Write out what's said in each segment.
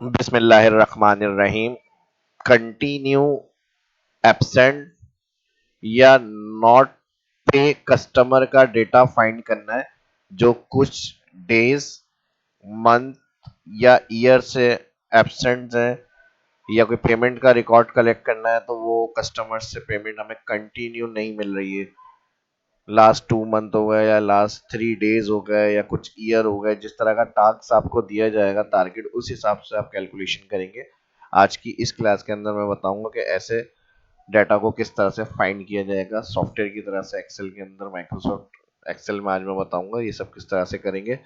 बिस्मिल्लाहिर्रहमानिर्रहीम। Continue absent या not पे कस्टमर का डेटा फाइंड करना है जो कुछ डेज, मंथ या ईयर से एब्सेंट है, या कोई पेमेंट का रिकॉर्ड कलेक्ट करना है तो वो कस्टमर से पेमेंट हमें कंटिन्यू नहीं मिल रही है, लास्ट 2 मंथ हो गए या लास्ट 3 डेज हो गए या कुछ ईयर हो गए। जिस तरह का टास्क आपको दिया जाएगा टारगेट, उस हिसाब से आप कैलकुलेशन करेंगे। आज की इस क्लास के अंदर मैं बताऊंगा कि ऐसे डाटा को किस तरह से फाइंड किया जाएगा सॉफ्टवेयर की तरह से एक्सेल के अंदर। माइक्रोसॉफ्ट एक्सेल में आज मैं बताऊंगा ये सब किस तरह से करेंगे।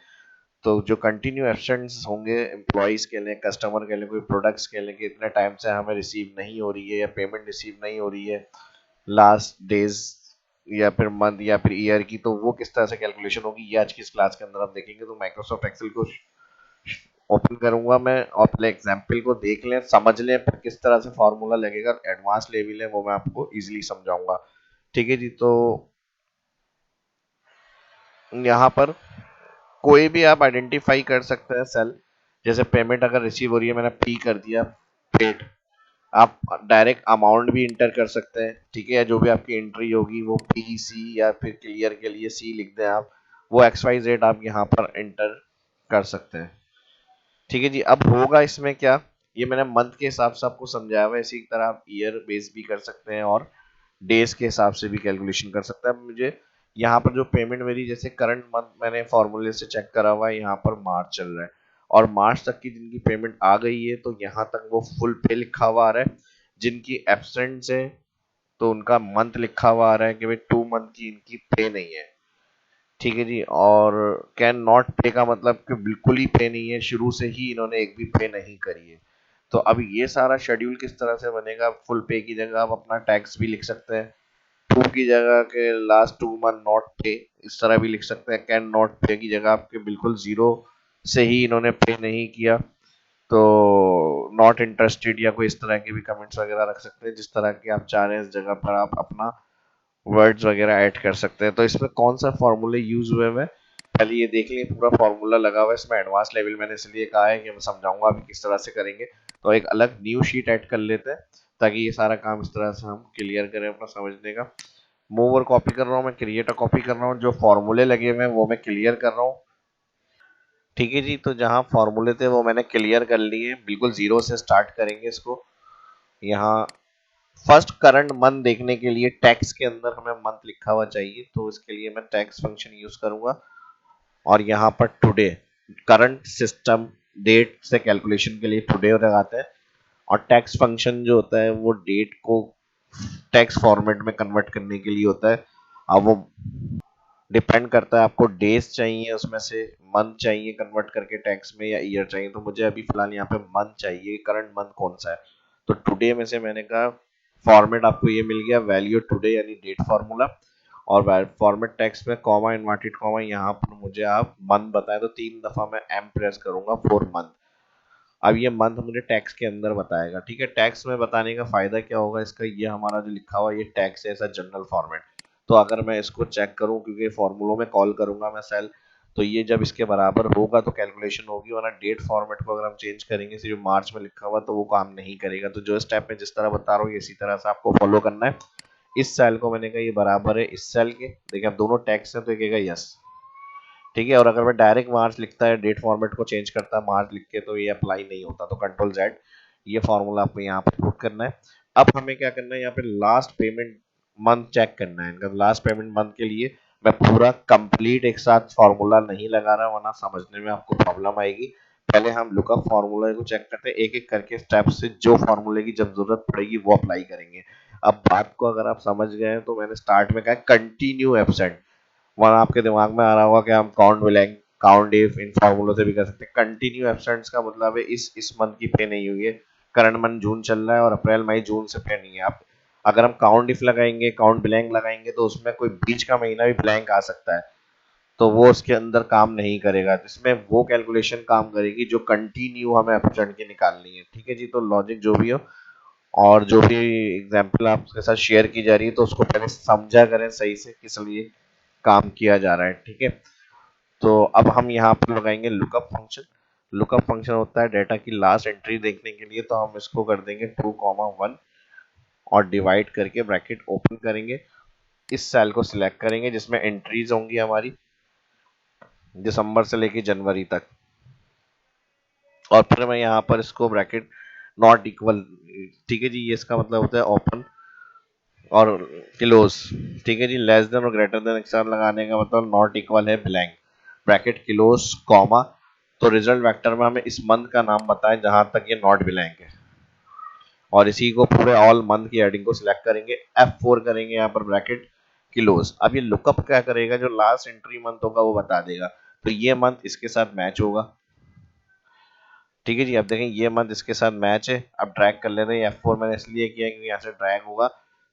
तो जो कंटिन्यू एब्सेंट्स होंगे एम्प्लॉयज के लिए, कस्टमर के लिए, कोई प्रोडक्ट्स के लिए कि इतने टाइम से हमें रिसीव नहीं हो रही है या पेमेंट रिसीव नहीं हो रही है लास्ट डेज या फिर मंथ या फिर ईयर की, तो वो किस तरह से कैलकुलेशन होगी ये आज की इस क्लास के अंदर हम देखेंगे। तो माइक्रोसॉफ्ट एक्सेल को ओपन करूंगा मैं और पहले एग्जाम्पल को देख लें, समझ लें, फिर किस तरह से फॉर्मूला लगेगा, एडवांस लेवल है वो मैं आपको इजीली समझाऊंगा। ठीक है जी। तो यहाँ पर कोई भी आप आइडेंटिफाई कर सकते हैं सेल। जैसे पेमेंट अगर रिसीव हो रही है, मैंने पी कर दिया, पेड। आप डायरेक्ट अमाउंट भी इंटर कर सकते हैं, ठीक है। जो भी आपकी एंट्री होगी वो पी सी या फिर क्लियर के लिए सी लिख दें आप, वो एक्स वाई जेड आप यहाँ पर इंटर कर सकते हैं। ठीक है जी। अब होगा इसमें क्या, ये मैंने मंथ के हिसाब से आपको समझाया हुआ है, इसी तरह आप ईयर बेस भी कर सकते हैं और डेज के हिसाब से भी कैलकुलेशन कर सकते हैं। मुझे यहाँ पर जो पेमेंट मेरी, जैसे करंट मंथ मैंने फॉर्मूले से चेक करा हुआ है, यहाँ पर मार्च चल रहा है और मार्च तक की जिनकी पेमेंट आ गई है तो यहाँ तक वो फुल पे लिखा हुआ आ रहा है। जिनकी एब्सेंट है तो उनका मंथ लिखा हुआ आ रहा है कि भाई 2 मंथ की इनकी पे नहीं है। ठीक है जी। और कैन नॉट पे का मतलब कि बिल्कुल ही पे नहीं है, शुरू से ही इन्होंने एक भी पे नहीं करी है। तो अब ये सारा शेड्यूल किस तरह से बनेगा, फुल पे की जगह आप अपना टैक्स भी लिख सकते हैं, टू की जगह के लास्ट 2 मंथ नॉट पे, इस तरह भी लिख सकते हैं। कैन नॉट पे की जगह आपके बिल्कुल जीरो से ही इन्होंने पे नहीं किया तो नॉट इंटरेस्टेड या कोई इस तरह के भी कमेंट्स वगैरह रख सकते हैं। जिस तरह के आप चाह रहे हैं इस जगह पर आप अपना वर्ड्स वगैरह ऐड कर सकते हैं। तो इसमें कौन सा फॉर्मूले यूज हुए हैं पहले ये देख लिए। पूरा फॉर्मूला लगा हुआ है इसमें, एडवांस लेवल मैंने इसलिए कहा है कि मैं समझाऊंगा अभी किस तरह से करेंगे। तो एक अलग न्यू शीट ऐड कर लेते हैं ताकि ये सारा काम इस तरह से हम क्लियर करें अपना समझने का। मूव और कॉपी कर रहा हूँ मैं, क्रिएट और कॉपी कर रहा हूँ, जो फॉर्मूले लगे हुए हैं वो मैं क्लियर कर रहा हूँ। ठीक है जी। तो जहाँ फॉर्मूले थे वो मैंने क्लियर कर लिए, बिल्कुल जीरो से स्टार्ट करेंगे इसको। यहाँ फर्स्ट करंट मंथ देखने के लिए टैक्स के अंदर हमें मंथ लिखा हुआ चाहिए, तो इसके लिए मैं टैक्स फंक्शन यूज करूंगा और यहाँ पर टुडे, करंट सिस्टम डेट से कैलकुलेशन के लिए टुडे लगाते हैं। और टैक्स फंक्शन जो होता है वो डेट को टैक्स फॉर्मेट में कन्वर्ट करने के लिए होता है। अब वो डिपेंड करता है आपको डेज चाहिए उसमें से, मंथ चाहिए कन्वर्ट करके टैक्स में, या ईयर चाहिए। तो मुझे अभी फिलहाल यहाँ पे मंथ चाहिए, करंट मंथ कौन सा है। तो टुडे में से मैंने कहा फॉर्मेट आपको ये मिल गया, वैल्यू टुडे यानी डेट फार्मूला। और फॉर्मेट टेक्स्ट में कॉमा इन्वर्टेड कॉमा, यहाँ पर मुझे आप मंथ बताएं तो 3 दफा मैं एम प्रेस करूंगा फॉर मंथ। अब ये मंथ मुझे टैक्स के अंदर बताएगा। ठीक है। टैक्स में बताने का फायदा क्या होगा इसका, ये हमारा जो लिखा हुआ ये टैक्स है ऐसा जनरल फॉर्मेट। तो अगर मैं इसको चेक करूं, क्योंकि फॉर्मूलों में कॉल करूंगा मैं सेल, तो ये जब इसके बराबर होगा तो कैलकुलेशन होगी, वरना डेट फॉर्मेट को अगर हम चेंज करेंगे सिर्फ मार्च में लिखा हुआ तो वो काम नहीं करेगा। तो जो स्टेप में जिस तरह बता रहा हूँ इसी तरह से आपको फॉलो करना है। इस सेल को मैंने कहा ये बराबर है इस सेल के, देखिए अब दोनों टैक्स हैं तो कहेगा यस। ठीक है। और अगर मैं डायरेक्ट मार्च लिखता है, डेट फॉर्मेट को चेंज करता है मार्च लिख के, तो ये अप्लाई नहीं होता। तो कंट्रोल जेड, ये फॉर्मूला आपको यहाँ पर पुट करना है। अब हमें क्या करना है, यहाँ पे लास्ट पेमेंट मंथ चेक करना है। लास्ट पेमेंट मंथ के लिए मैं पूरा कंप्लीट एक साथ फॉर्मूला नहीं लगा रहा, वरना समझने में आपको प्रॉब्लम आएगी। पहले हम लुकअप फॉर्मूला को चेक करते हैं, एक एक करके स्टेप से जो फॉर्मूले की जब जरूरत पड़ेगी वो अप्लाई करेंगे। अब बात को अगर आप समझ गए तो मैंने स्टार्ट में कहा कंटिन्यू एब्सेंट, वहां आपके दिमाग में आ रहा होगा कि हम काउंट बिलिंग, काउंट इफ इन फॉर्मूलों से भी कर सकते हैं। कंटिन्यू एब्सेंट्स का मतलब है इस मंथ की पे नहीं हुई है, करंट मंथ जून चल रहा है और अप्रैल मई जून से पे नहीं है। आप अगर हम काउंट इफ लगाएंगे, काउंट ब्लैंक लगाएंगे तो उसमें कोई बीच का महीना भी ब्लैंक आ सकता है, तो वो उसके अंदर काम नहीं करेगा। इसमें वो कैलकुलेशन काम करेगी जो कंटिन्यू हमें एब्सेंट की निकालनी है। ठीक है जी। तो लॉजिक जो भी हो और जो भी एग्जाम्पल आपके साथ शेयर की जा रही है तो उसको पहले समझा करें सही से किस लिए काम किया जा रहा है। ठीक है। तो अब हम यहाँ पर लगाएंगे लुकअप फंक्शन। लुकअप फंक्शन होता है डेटा की लास्ट एंट्री देखने के लिए, तो हम इसको कर देंगे 2,1 और डिवाइड करके ब्रैकेट ओपन करेंगे, इस सेल को सिलेक्ट करेंगे जिसमें एंट्रीज होंगी हमारी दिसंबर से लेके जनवरी तक, और फिर मैं यहाँ पर इसको ब्रैकेट नॉट इक्वल, ठीक है जी, ये इसका मतलब होता है ओपन और क्लोज, ठीक है जी, लेस देन और ग्रेटर देन एक साथ लगाने का मतलब नॉट इक्वल है ब्लैंक, ब्रैकेट क्लोज कॉमा, तो रिजल्ट वेक्टर में हमें इस मंथ का नाम बताएं जहां तक ये नॉट ब्लैंक है, और इसी को पूरे ऑल मंथ की हेडिंग को सिलेक्ट करेंगे, F4 करेंगे यहाँ पर ब्रैकेट क्लोज। अब ये लुकअप क्या करेगा, जो लास्ट एंट्री मंथ होगा वो बता देगा, तो ये मंथ इसके साथ मैच होगा, ठीक है जी। अब देखें ये मंथ इसके साथ मैच है, अब ड्रैग कर लेते हैं, F4 मैंने इसलिए किया क्योंकि यहाँ से ड्रैग होगा,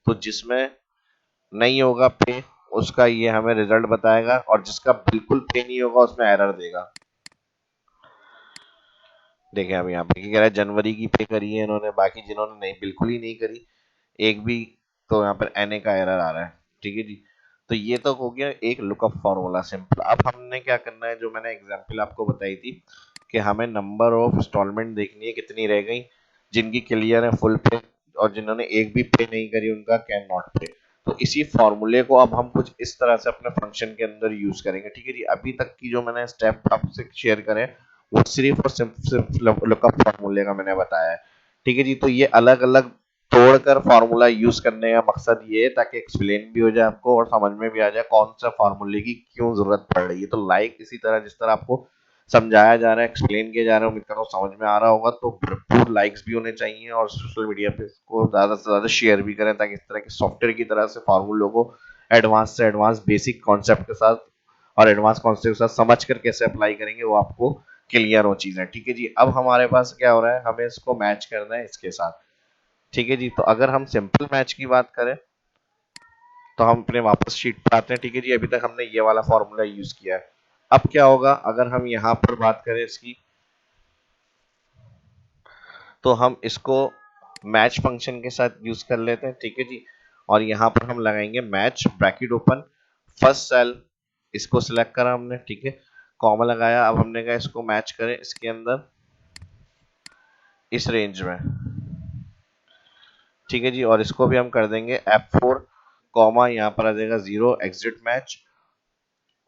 तो जिसमें नहीं होगा पे उसका ये हमें रिजल्ट बताएगा, और जिसका बिल्कुल पे नहीं होगा उसमें एरर देगा। देखें अब यहाँ पे कह रहा है जनवरी की पे करी है इन्होंने, बाकी जिन्होंने नहीं बिल्कुल ही नहीं करी एक भी, तो यहाँ पर एनए का एरर आ रहा है, ठीक है जी। तो ये तो हो गया एक लुकअप फॉर्मूला सिंपल। अब हमने क्या करना है, जो मैंने एग्जांपल आपको बताई थी कि हमें नंबर ऑफ इंस्टॉलमेंट देखनी है कितनी रह गई, जिनकी क्लियर है फुल पे, और जिन्होंने एक भी पे नहीं करी उनका कैन नॉट पे। तो इसी फॉर्मूले को अब हम कुछ इस तरह से अपने फंक्शन के अंदर यूज करेंगे, ठीक है जी। अभी तक की जो मैंने स्टेप आपसे शेयर करे वो सिर्फ और सिर्फ लुकअप फॉर्मूले का मैंने बताया है, ठीक है जी। तो ये अलग अलग तोड़कर फार्मूला यूज करने का मकसद ये है ताकि एक्सप्लेन भी हो जाए आपको और समझ में भी आ जाए कौन सा फार्मूले की क्यों जरूरत पड़ रही है। तो लाइक इसी तरह जिस तरह आपको समझाया जा रहा है, एक्सप्लेन किया जा रहा है, उम्मीद करता हूँ समझ में आ रहा होगा, तो भरपूर लाइक्स भी होने चाहिए और सोशल मीडिया पे इसको ज्यादा से ज्यादा शेयर भी करें ताकि इस तरह के सॉफ्टवेयर की तरह से फार्मूलों को एडवांस से एडवांस बेसिक कॉन्सेप्ट के साथ और एडवांस कॉन्सेप्ट के साथ समझ कर कैसे अप्लाई करेंगे वो आपको क्लियर हो चीजें, ठीक है जी। अब हमारे पास क्या हो रहा है, हमें इसको मैच करना है इसके साथ, ठीक है जी। तो अगर हम सिंपल मैच की बात करें तो हम अपने वापस शीट पर आते हैं, ठीक है जी। अभी तक हमने ये वाला फॉर्मूला यूज किया है। अब क्या होगा अगर हम यहाँ पर बात करें इसकी, तो हम इसको मैच फंक्शन के साथ यूज कर लेते हैं, ठीक है जी। और यहाँ पर हम लगाएंगे match bracket open first cell, इसको सिलेक्ट करा हमने, ठीक है, कॉमा लगाया। अब हमने कहा इसको मैच करें इसके अंदर इस रेंज में, ठीक है जी। और इसको भी हम कर देंगे F4 कॉमा, यहाँ पर आ जाएगा 0 एग्जिट मैच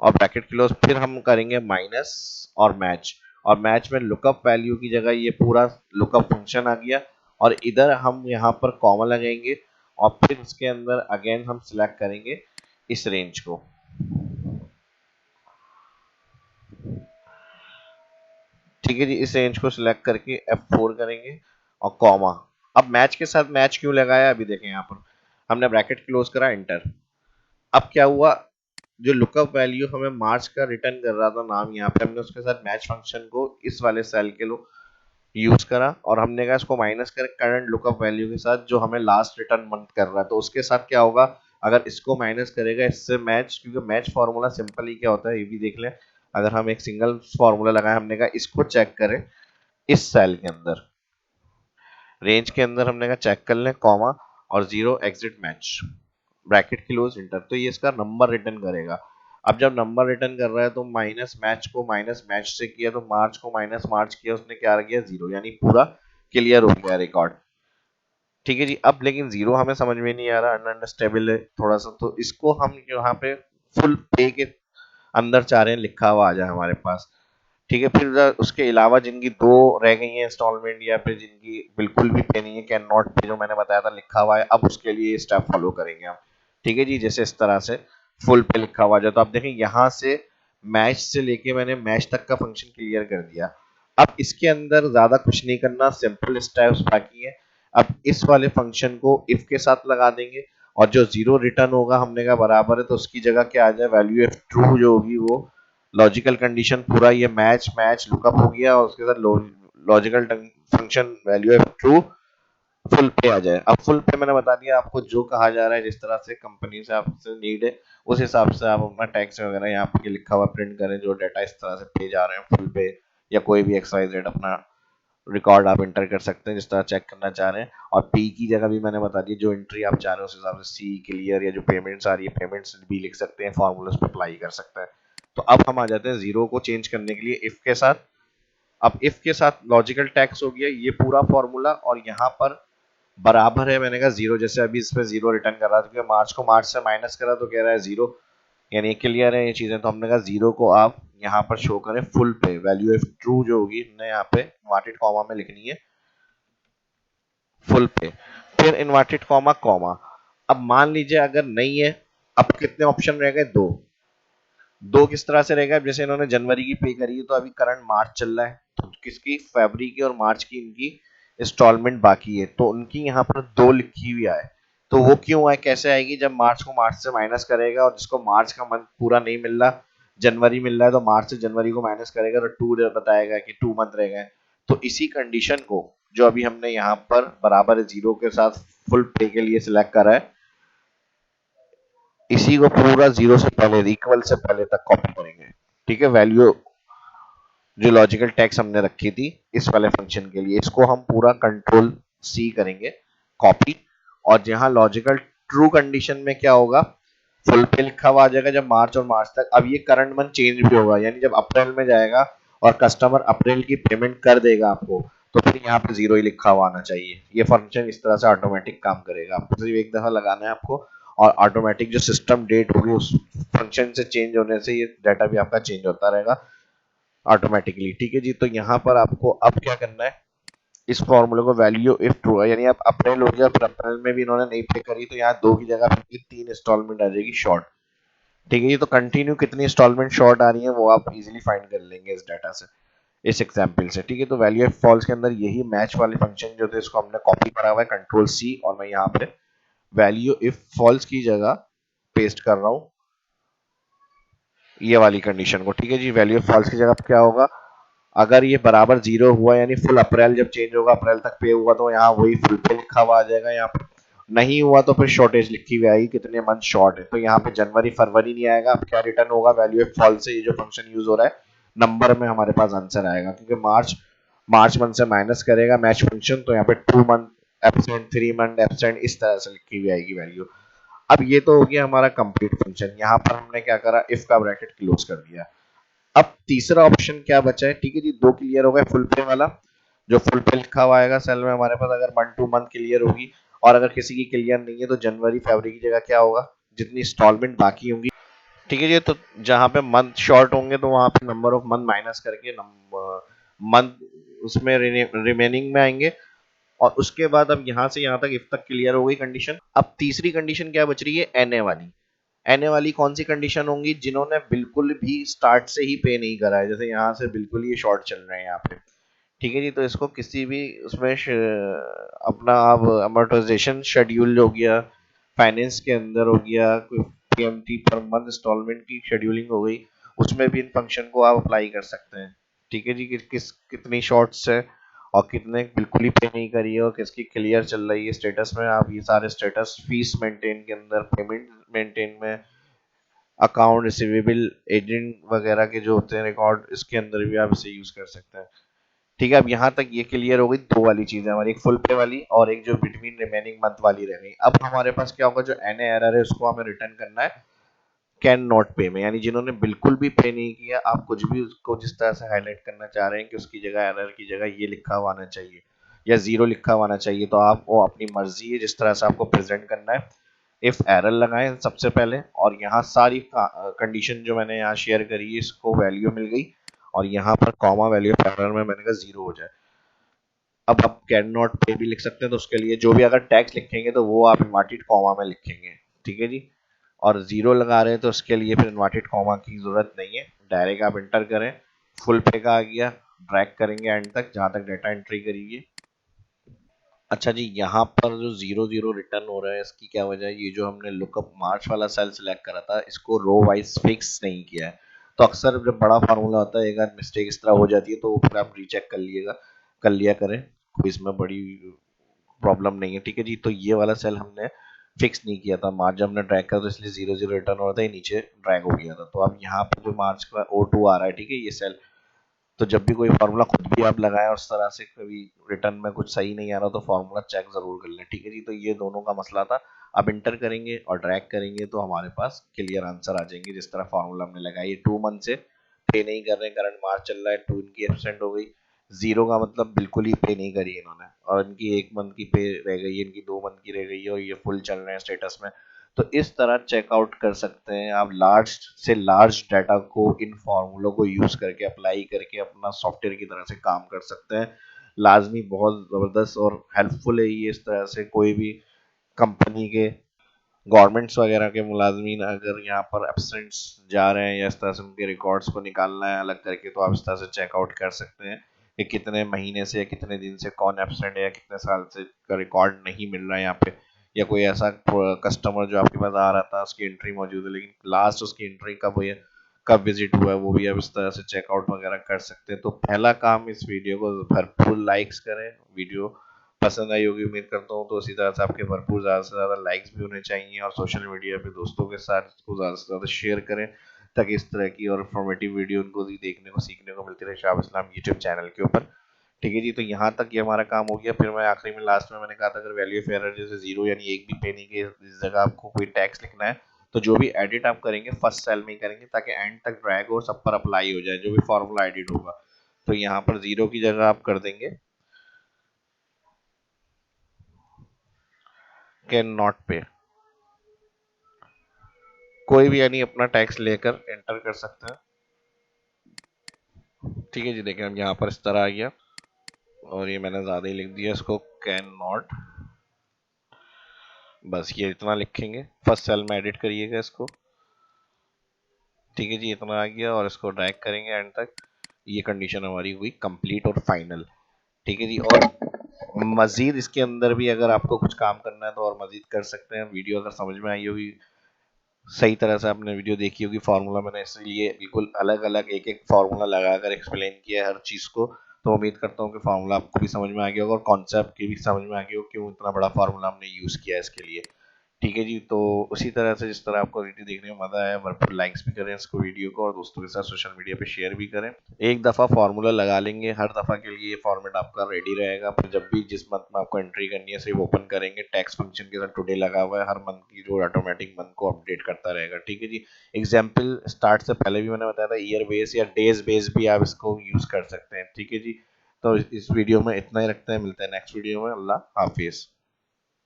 और ब्रैकेट क्लोज, फिर हम करेंगे माइनस और मैच, और मैच में लुकअप वैल्यू की जगह ये पूरा लुकअप फंक्शन आ गया, और इधर हम यहाँ पर कॉमा लगाएंगे और फिर इसके अंदर अगेन हम सिलेक्ट करेंगे इस रेंज को, ठीक है जी। इस रेंज को सिलेक्ट करके F4 करेंगे और कॉमा। अब मैच के साथ मैच क्यों लगाया, अभी देखें यहाँ पर हमने ब्रैकेट क्लोज करा, एंटर। अब क्या हुआ, जो लुकअप वैल्यू हमें मार्च का रिटर्न कर रहा था नाम, यहाँ पे हमने उसके साथ मैच फंक्शन को इस वाले सेल के लो यूज करा, और हमने कहा इसको माइनस कर करंट लुकअप वैल्यू के साथ जो हमें लास्ट रिटर्न मंथ कर रहा है, तो उसके साथ क्या होगा अगर इसको माइनस करेगा इससे मैच, क्योंकि मैच फॉर्मूला सिंपल ही क्या होता है ये भी देख लें। अगर हम एक सिंगल फॉर्मूला लगाए, हमने कहा इसको चेक करें इस सेल के अंदर रेंज के अंदर, हमने कहा चेक कर लें कॉमा और 0 exit match bracket close inter, तो ये इसका नंबर रिटर्न करेगा। अब जब नंबर रिटर्न कर रहा है तो माइनस मैच को माइनस मैच से किया, तो मार्च को माइनस मार्च किया, उसने क्या किया 0, यानी पूरा क्लियर हो गया रिकॉर्ड, ठीक है जी। अब लेकिन 0 हमें समझ में नहीं आ रहा, अनअंडरस्टेबल है थोड़ा सा, तो इसको हम यहाँ पे फुल पे के अंदर चाह रहे हैं लिखा हुआ आ जाए हमारे पास, ठीक है। फिर उसके अलावा जिनकी दो रह गई हैं इंस्टॉलमेंट या फिर जिनकी बिल्कुल भी पे नहीं है, कैन नॉट पे, जो मैंने बताया था लिखा हुआ है, अब उसके लिए स्टेप फॉलो करेंगे हम, ठीक है जी। जैसे इस तरह से फुल पे लिखा हुआ जाए, तो आप देखें यहाँ से मैच से लेके मैंने मैच तक का फंक्शन क्लियर कर दिया। अब इसके अंदर ज्यादा कुछ नहीं करना, सिंपल स्टेप्स बाकी है। अब इस वाले फंक्शन को इफ के साथ लगा देंगे, और जो 0 रिटर्न होगा हमने कहा बराबर है, तो उसकी जगह क्या आ जाए वैल्यू ऑफ ट्रू जो होगी वो लॉजिकल कंडीशन, पूरा ये मैच मैच लुकअप हो गया और उसके साथ logical function value of true full पे आ जाए। अब फुल पे मैंने बता दिया आपको जो कहा जा रहा है, जिस तरह से कंपनी से आपसे नीड है उस हिसाब से आप अपना टैक्स वगैरह यहाँ पे लिखा हुआ प्रिंट करें, जो डाटा इस तरह से पे जा रहे हैं फुल पे, या कोई भी XYZ अपना रिकॉर्ड आप इंटर कर सकते हैं जिस तरह चेक करना चाह रहे हैं। और पी की जगह भी मैंने बता दी जो एंट्री आप चाह रहे हैं उस हिसाब से सी क्लियर, या जो पेमेंट्स आ रही है पेमेंट्स भी लिख सकते हैं, फॉर्मूलाज पे अप्लाई कर सकते हैं। तो अब हम आ जाते हैं 0 को चेंज करने के लिए इफ के साथ, अब इफ के साथ लॉजिकल टैक्स हो गया ये पूरा फॉर्मूला, और यहाँ पर बराबर है, मैंने कहा जीरो, जैसे अभी इसमें जीरो रिटर्न कर रहा था क्योंकि मार्च को मार्च से माइनस करा तो कह रहा है जीरो, यानी क्लियर है ये चीजें। तो हमने कहा जीरो को आप यहाँ पर शो करें फुल पे, वैल्यू ऑफ ट्रू जो होगी हमने यहाँ पे इन्वर्टेड कॉमा में लिखनी है फुल पे, फिर इन्वर्टेड कॉमा कॉमा। अब मान लीजिए अगर नहीं है, अब कितने ऑप्शन रह गए? दो। दो किस तरह से रहेगा? जैसे इन्होंने जनवरी की पे करी है तो अभी करंट मार्च चल रहा है, तो किसकी? फरवरी की और मार्च की इनकी इंस्टॉलमेंट बाकी है, तो उनकी यहाँ पर दो लिखी हुई है। तो वो क्यों है, कैसे आएगी? जब मार्च को मार्च से माइनस करेगा और जिसको मार्च का मंथ पूरा नहीं मिल रहा, जनवरी मिल रहा है, तो मार्च से जनवरी को माइनस करेगा तो टू बताएगा कि टू मंथ रह गए। तो इसी कंडीशन को जो अभी हमने यहाँ पर बराबर जीरो के साथ फुल पे के लिए सिलेक्ट करा है, इसी को पूरा जीरो से पहले, इक्वल से पहले तक कॉपी करेंगे। ठीक है, वैल्यू जो लॉजिकल टैक्स हमने रखी थी इस वाले फंक्शन के लिए, इसको हम पूरा कंट्रोल सी करेंगे कॉपी, और जहां लॉजिकल ट्रू कंडीशन में क्या होगा, फुल पे लिखा हुआ आ जाएगा जब मार्च और मार्च तक। अब ये करंट मंथ चेंज भी होगा, यानी जब अप्रैल में जाएगा और कस्टमर अप्रैल की पेमेंट कर देगा आपको, तो फिर यहाँ पे जीरो ही लिखा हुआ आना चाहिए। ये फंक्शन इस तरह से ऑटोमेटिक काम करेगा, आपको सिर्फ एक दफा लगाना है आपको, और ऑटोमेटिक जो सिस्टम डेट होगी उस फंक्शन से चेंज होने से ये डाटा भी आपका चेंज होता रहेगा ऑटोमेटिकली। ठीक है जी, तो यहाँ पर आपको अब क्या करना है, इस फॉर्मूले को वैल्यू इफ ट्रू है, यानी अब अप्रैल हो गया, फिर अप्रैल में भी इन्होंने नहीं पे करी, तो यहाँ दो की जगह फिर तीन इंस्टॉलमेंट आ जाएगी शॉर्ट। ठीक है जी, तो कंटिन्यू कितनी इंस्टॉलमेंट शॉर्ट आ रही है वो आप इजीली फाइंड कर लेंगे इस डाटा से, इस एग्जांपल से। ठीक है, तो वैल्यू इफ फॉल्स के अंदर यही मैच वाले फंक्शन जो थे इसको हमने कॉपी करा हुआ है कंट्रोल सी, और मैं यहाँ पे वैल्यू इफ फॉल्स की जगह पेस्ट कर रहा हूँ ये वाली कंडीशन को। ठीक है जी, वैल्यू ऑफ फॉल्स की जगह क्या होगा, अगर ये बराबर जीरो हुआ यानी फुल अप्रैल जब चेंज होगा, अप्रैल तक पे हुआ, तो यहाँ वही फुल पे लिखा हुआ आ जाएगा। यहाँ पे नहीं हुआ तो फिर शॉर्टेज लिखी हुई आएगी, कितने मंथ शॉर्ट है, तो यहाँ पे जनवरी फरवरी नहीं आएगा। अब क्या रिटर्न होगा, वैल्यू ऑफ फॉल्स से ये जो फंक्शन यूज हो रहा है नंबर में हमारे पास आंसर आएगा, क्योंकि मार्च मार्च मंथ से माइनस करेगा मैच फंक्शन, तो यहाँ पे 2 मंथ एब्सेंट, 3 मंथ एब्सेंट, इस तरह से लिखी हुई आएगी वैल्यू। अब ये तो हो गया हमारा कंप्लीट फंक्शन, यहाँ पर हमने क्या करा, इफ का ब्रैकेट क्लोज कर दिया। अब तीसरा ऑप्शन क्या बचा है? ठीक है जी, दो क्लियर हो गए, फुल पे वाला जो फुल पे लिखा हुआ आएगा सेल में हमारे पास, अगर 1 2 मंथ क्लियर होगी, और अगर किसी की क्लियर नहीं है तो जनवरी फरवरी की जगह क्या होगा, जितनी इंस्टॉलमेंट बाकी होंगी। ठीक है जी, तो जहां पे मंथ शॉर्ट होंगे तो वहां पे नंबर ऑफ मंथ माइनस करके मंथ उसमें रिमेनिंग में आएंगे, और उसके बाद अब यहाँ से यहाँ तक इफ तक क्लियर हो गई कंडीशन। अब तीसरी कंडीशन क्या बच रही है, एनए वाली। एनए वाली कौन सी कंडीशन होंगी, जिन्होंने बिल्कुल भी स्टार्ट से ही पे नहीं करा है, जैसे यहाँ से बिल्कुल ही शॉर्ट चल रहे हैं यहाँ पे। ठीक है जी, तो इसको किसी भी उसमें अपना अब अमोर्टाइजेशन शेड्यूल हो गया, फाइनेंस के अंदर हो गया, कोई पीएमटी पर मंथ इंस्टॉलमेंट की शेड्यूलिंग हो गई, उसमें भी इन फंक्शन को आप अप्लाई कर सकते हैं। ठीक है जी, कितनी शॉर्ट्स है और कितने बिल्कुल ही पे नहीं करी है और किसकी क्लियर चल रही है स्टेटस में, आप ये सारे स्टेटस फीस मेंटेन के अंदर, पेमेंट मेंटेन में, अकाउंट रिसीवेबल, एजेंट वगैरह के जो होते हैं रिकॉर्ड, इसके अंदर भी आप इसे यूज कर सकते हैं। ठीक है, अब यहाँ तक ये क्लियर हो गई दो वाली चीजें हमारी, एक फुल पे वाली और एक जो बिटवीन रिमेनिंग मंथ वाली रह गई। अब हमारे पास क्या होगा, जो एनए एरर है उसको हमें रिटर्न करना है कैन नॉट पे में, यानी जिन्होंने बिल्कुल भी पे नहीं किया, आप कुछ भी उसको जिस तरह से हाईलाइट करना चाह रहे हैं कि उसकी जगह, एरर की जगह ये लिखा हुआ आना चाहिए या जीरो लिखा हुआ आना चाहिए, तो आप वो अपनी मर्जी है जिस तरह से आपको प्रेजेंट करना है। इफ एरर लगाएं सबसे पहले, और यहाँ सारी कंडीशन जो मैंने यहाँ शेयर करी है इसको वैल्यू मिल गई, और यहाँ पर कॉमा वैल्यू एरर में मैंने कहा जीरो हो जाए। अब आप कैन नॉट पे भी लिख सकते हैं, तो उसके लिए जो भी अगर टैक्स लिखेंगे तो वो आप इन्वर्टेड कॉमा में लिखेंगे। ठीक है जी, और जीरो लगा रहे हैं तो उसके लिए फिर इन्वर्टेड कॉमा की जरूरत नहीं है, डायरेक्ट आप इंटर करें, फुल पे का आ गया, ड्रैग करेंगे एंड तक जहां तक डाटा एंट्री करिए। अच्छा जी, यहाँ पर जो जीरो जीरो रिटर्न हो रहा है इसकी क्या वजह है, ये जो हमने लुकअप मार्च वाला सेल सिलेक्ट करा था इसको रो वाइज फिक्स नहीं किया है। तो अक्सर जब बड़ा फार्मूला होता है एक आध मिस्टेक इस तरह हो जाती है, तो फिर आप रीचेक कर लिया करें, कोई इसमें बड़ी प्रॉब्लम नहीं है। ठीक है जी, तो ये वाला सेल हमने फिक्स नहीं किया था, मार्च जब हमने ड्रैग करा तो इसलिए जीरो जीरो रिटर्न हो रहा था, ये नीचे ड्रैग हो गया था। तो अब यहाँ पर जो मार्च का O2 आ रहा है, ठीक है, ये सेल, तो जब भी कोई फार्मूला खुद भी आप लगाएं और उस तरह से कभी रिटर्न में कुछ सही नहीं आ रहा तो फार्मूला चेक जरूर कर लें। ठीक है जी, तो ये दोनों का मसला था। अब इंटर करेंगे और ड्रैग करेंगे तो हमारे पास क्लियर आंसर आ जाएंगे, जिस तरह फार्मूला हमने लगाया। ये 2 मंथ से पे नहीं कर रहे हैं, करंट मार्च चल रहा है, 2 इनकी एब्सेंट हो गई, जीरो का मतलब बिल्कुल ही पे नहीं करी इन्होंने, और इनकी 1 मंथ की पे रह गई है, इनकी 2 मंथ की रह गई है, और ये फुल चल रहे हैं स्टेटस में। तो इस तरह चेकआउट कर सकते हैं आप, लार्ज से लार्ज डाटा को इन फॉर्मूलों को यूज करके अप्लाई करके अपना सॉफ्टवेयर की तरह से काम कर सकते हैं। लाजमी बहुत ज़बरदस्त और हेल्पफुल है ये। इस तरह से कोई भी कंपनी के, गवर्नमेंट्स वगैरह के मुलाजमीन अगर यहाँ पर एब्सेंट्स जा रहे हैं या इस तरह से उनके रिकॉर्ड्स को निकालना है अलग करके, तो आप इस तरह से चेकआउट कर सकते हैं कि कितने महीने से या कितने दिन से कौन एब्सेंट है, या कितने साल से का रिकॉर्ड नहीं मिल रहा है यहाँ पे, या कोई ऐसा कस्टमर जो आपके पास आ रहा था उसकी एंट्री मौजूद है लेकिन लास्ट उसकी एंट्री कब हुई है, कब विजिट हुआ है, वो भी आप इस तरह से चेकआउट वगैरह कर सकते हैं। तो पहला काम, इस वीडियो को भरपूर लाइक्स करें, वीडियो पसंद आई होगी उम्मीद करता हूँ। तो इसी तरह से आपके भरपूर ज़्यादा से ज़्यादा लाइक्स भी होने चाहिए, और सोशल मीडिया पे दोस्तों के साथ इसको ज़्यादा से ज़्यादा शेयर करें, ताकि इस तरह की और इन्फॉर्मेटिव वीडियो उनको भी देखने को सीखने को मिलती रहे शाह इस्लाम यूट्यूब चैनल के ऊपर। ठीक है जी, तो यहाँ तक ये हमारा काम हो गया। फिर मैं आखिरी में लास्ट में मैंने कहा था, अगर वैल्यू ऑफ एरर जैसे जीरो यानी एक भी पे नहीं के इस जगह आपको कोई टैक्स लिखना है, तो जो भी एडिट आप करेंगे फर्स्ट सेल में ही करेंगे, ताकि एंड तक ड्रैग हो, सब पर अप्लाई हो जाए जो भी फॉर्मूला एडिट होगा। तो यहाँ पर जीरो की जगह आप कर देंगे कैन नॉट पे। कोई भी यानी अपना टैक्स लेकर एंटर कर सकते हैं। ठीक है जी, देखें अब यहाँ पर इस तरह आ गया, और ये मैंने ज़्यादा ही लिख दिया इसको, कैन नॉट। बस ये इतना लिखेंगे, फर्स्ट सेल में एडिट करिएगा इसको। ठीक है जी, इतना आ गया, और इसको ड्रैग करेंगे एंड तक। ये कंडीशन हमारी हुई कंप्लीट और फाइनल। ठीक है जी, और मजीद इसके अंदर भी अगर आपको कुछ काम करना है तो और मजीद कर सकते हैं। वीडियो अगर समझ में आई होगी, सही तरह से आपने वीडियो देखी होगी, फार्मूला मैंने इसलिए बिल्कुल अलग अलग एक एक फार्मूला लगाकर एक्सप्लेन किया है हर चीज़ को। तो उम्मीद करता हूँ कि फार्मूला आपको भी समझ में आ गया होगा, और कॉन्सेप्ट की भी समझ में आ गया होगा क्यों इतना बड़ा फार्मूला हमने यूज़ किया है इसके लिए। ठीक है जी, तो उसी तरह से जिस तरह आपको वीडियो देखने में मजा आया, भरपूर लाइक्स भी करें इसको वीडियो को, और दोस्तों के साथ सोशल मीडिया पे शेयर भी करें। एक दफ़ा फार्मूला लगा लेंगे, हर दफ़ा के लिए ये फॉर्मेट आपका रेडी रहेगा। फिर जब भी जिस मंथ में आपको एंट्री करनी है सिर्फ ओपन करेंगे, टैक्स फंक्शन के साथ टुडे लगा हुआ है, हर मंथ की जो ऑटोमेटिक मंथ को अपडेट करता रहेगा। ठीक है जी, एग्जाम्पल स्टार्ट से पहले भी मैंने बताया था, ईयर बेस या डेज बेस भी आप इसको यूज़ कर सकते हैं। ठीक है जी, तो इस वीडियो में इतना ही रखते हैं, मिलते हैं नेक्स्ट वीडियो में। अल्लाह हाफिज़।